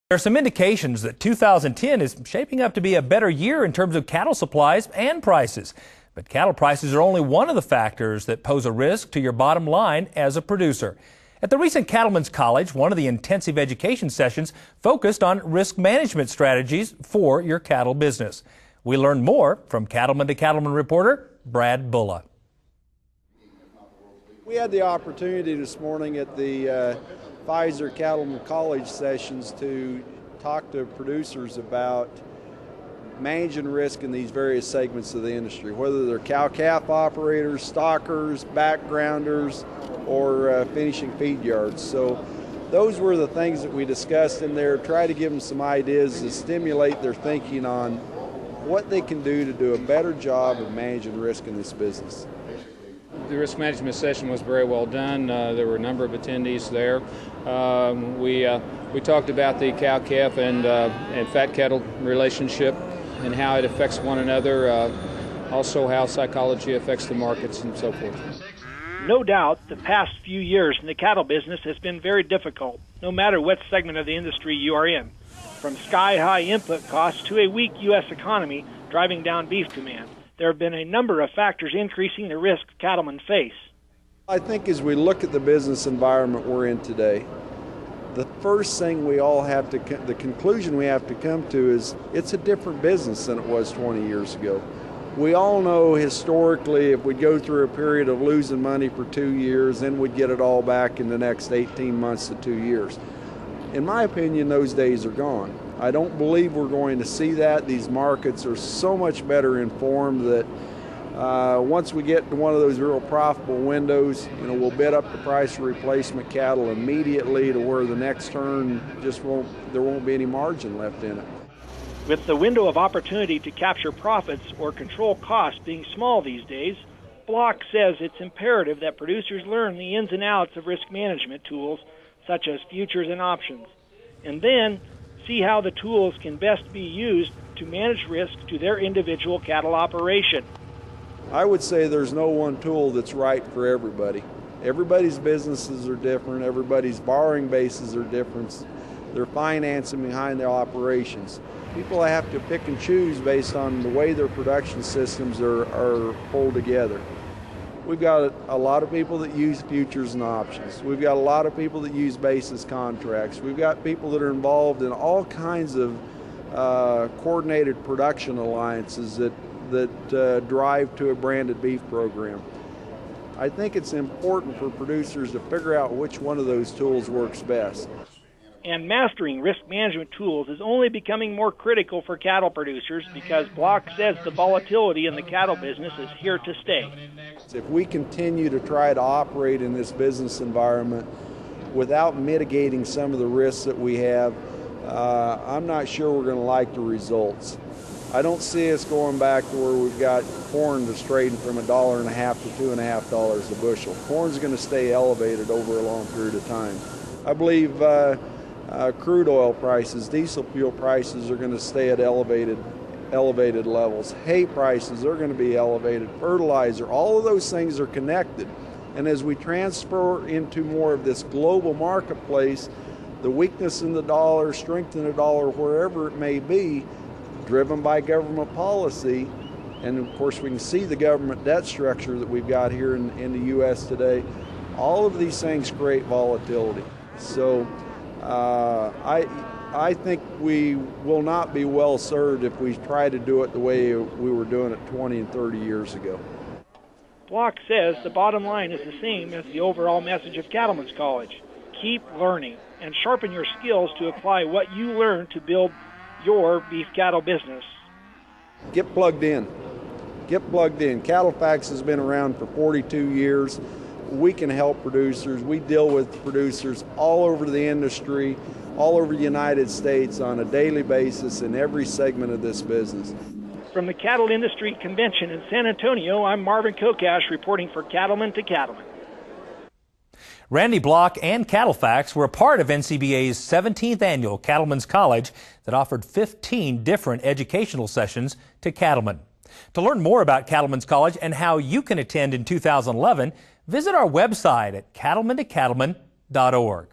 There are some indications that 2010 is shaping up to be a better year in terms of cattle supplies and prices. But cattle prices are only one of the factors that pose a risk to your bottom line as a producer. At the recent Cattlemen's College, one of the intensive education sessions focused on risk management strategies for your cattle business. We learned more from Cattleman to Cattleman reporter Brad Bulla. We had the opportunity this morning at the Pfizer Cattlemen College sessions to talk to producers about managing risk in these various segments of the industry, whether they're cow-calf operators, stockers, backgrounders, or finishing feed yards. So those were the things that we discussed in there, try to give them some ideas to stimulate their thinking on what they can do to do a better job of managing risk in this business. The risk management session was very well done. There were a number of attendees there. We talked about the cow-calf and fat cattle relationship and how it affects one another, also how psychology affects the markets and so forth. No doubt the past few years in the cattle business has been very difficult, no matter what segment of the industry you are in. From sky-high input costs to a weak U.S. economy driving down beef demand, there have been a number of factors increasing the risk cattlemen face. I think as we look at the business environment we're in today, the first thing we all have to, the conclusion we have to come to is it's a different business than it was 20 years ago. We all know historically if we'd go through a period of losing money for 2 years, then we'd get it all back in the next 18 months to 2 years. In my opinion, those days are gone. I don't believe we're going to see that. These markets are so much better informed that once we get to one of those real profitable windows, we'll bid up the price of replacement cattle immediately to where the next turn there won't be any margin left in it. With the window of opportunity to capture profits or control costs being small these days, Block says it's imperative that producers learn the ins and outs of risk management tools such as futures and options, and then see how the tools can best be used to manage risk to their individual cattle operation. I would say there's no one tool that's right for everybody. Everybody's businesses are different, everybody's borrowing bases are different, their financing behind their operations. People have to pick and choose based on the way their production systems are pulled together. We've got a lot of people that use futures and options. We've got a lot of people that use basis contracts. We've got people that are involved in all kinds of coordinated production alliances that drive to a branded beef program. I think it's important for producers to figure out which one of those tools works best. And mastering risk management tools is only becoming more critical for cattle producers because Block says the volatility in the cattle business is here to stay. If we continue to try to operate in this business environment without mitigating some of the risks that we have, I'm not sure we're going to like the results. I don't see us going back to where we've got corn that's trading from $1.50 to $2.50 a bushel. Corn's going to stay elevated over a long period of time. I believe crude oil prices, diesel fuel prices are going to stay at elevated levels. Hay prices are going to be elevated. Fertilizer, all of those things are connected. And as we transfer into more of this global marketplace, the weakness in the dollar, strength in the dollar, wherever it may be, driven by government policy, and of course we can see the government debt structure that we've got here in the U.S. today, all of these things create volatility. So I think we will not be well served if we try to do it the way we were doing it 20 and 30 years ago. Block says the bottom line is the same as the overall message of Cattlemen's College. Keep learning and sharpen your skills to apply what you learn to build your beef cattle business. Get plugged in. Get plugged in. CattleFax has been around for 42 years. We can help producers. We deal with producers all over the industry, all over the United States on a daily basis in every segment of this business. From the Cattle Industry Convention in San Antonio, I'm Marvin Kokash reporting for Cattleman to Cattleman. Randy Block and CattleFax were a part of NCBA's 17th annual Cattlemen's College that offered 15 different educational sessions to cattlemen. To learn more about Cattlemen's College and how you can attend in 2011, visit our website at cattlementocattlemen.org.